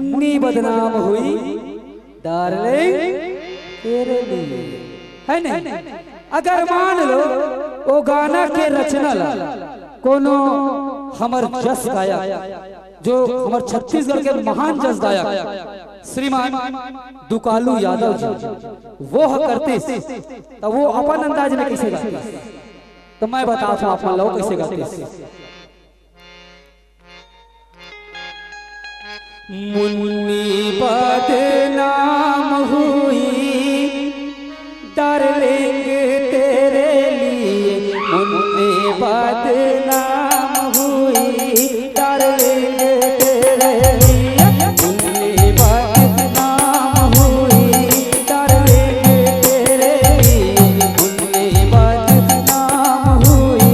मुन्नी बदनाम हुई डार्लिंग तेरे लिए, है नहीं? अगर मान लो वो गाना के रचना ला कोनो हमर जस गायक जो हमर छत्तीसगढ़ के महान जस गायक श्रीमान दुकालू यादव जी वो करते तो वो अपन अंदाज में कैसे गाते, तो मैं बताता हूँ आप लोग कैसे गाते। मुन्नी बदनाम हुई डार्लिंग तेरे लिए, मुन्नी बदनाम हुई डार्लिंग तेरे लिए, मुन्नी बदनाम हुई डार्लिंग तेरे लिए, मुन्नी बदनाम हुई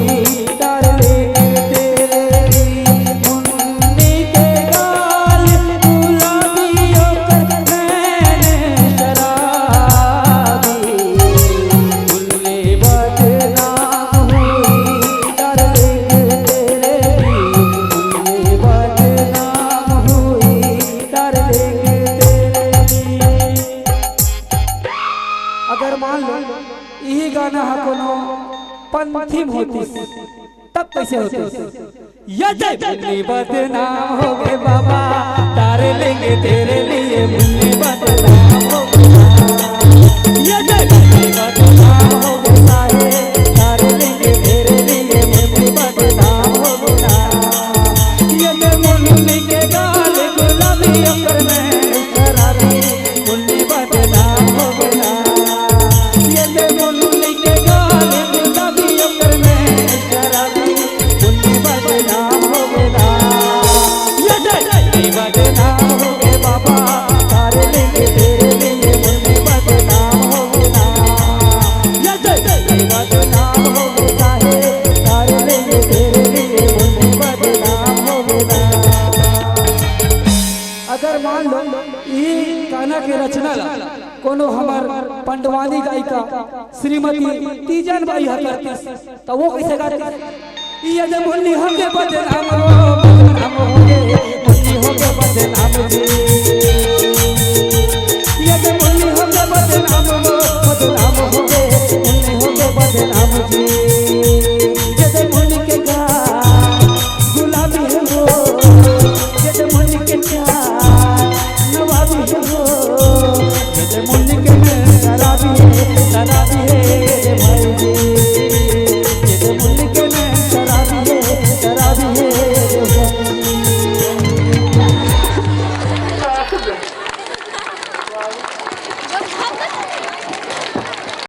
डार्लिंग तेरे लिए। मुन्नी के गाल गुलाबियों पर मैंने शराबी, मुन्नी बदनाम हुई डार्लिंग तेरे लिए, मुन्नी बदनाम हुई डार्लिंग तेरे लिए। अगर मान लो यही गाना है कोनो पंथी होती तब कैसे होते? मुन्नी बदनाम हो गए बाबा डार्लिंग तेरे लिए, मुन्नी बदनाम हो गए, मुन्नी बदनाम हो गए साहे डार्लिंग तेरे लिए, मुन्नी बदनाम हो गया। ये मुन्नी के गाल गुलाबी अकर में शराबी, मुन्नी बदनाम हो गया। ये मुन्नी के गाल गुलाबी अकर में शराबी, मुन्नी बदनाम हो गया। ये मुन्नी बदनाम हो गए बाबा डार्लिंग तेरे लिए, मुन्नी बदनाम हो गया। ये मुन्नी बदनाम हो गए साहे डार्लिंग तेरे लिए, मुन्नी बदनाम हो गया। अगर मान लो ये गाना के रचना ला कोनो हमार पंडवानी गायिका श्रीमती तीजन बाई करती तो वो कैसे गाती? ये जब मुन्नी हो के बदनाम हो गए, मुन्नी हो के बदनाम जी, ये जब मुन्नी हो के बदनाम हो गए, मुन्नी हो के बदनाम जी। ये जब मुन्नी के गाल गुलाबी है वो, ये जब मुन्नी के चाल नवाबी है वो, ये जब मुन्नी के शराबी है रे भाई जी।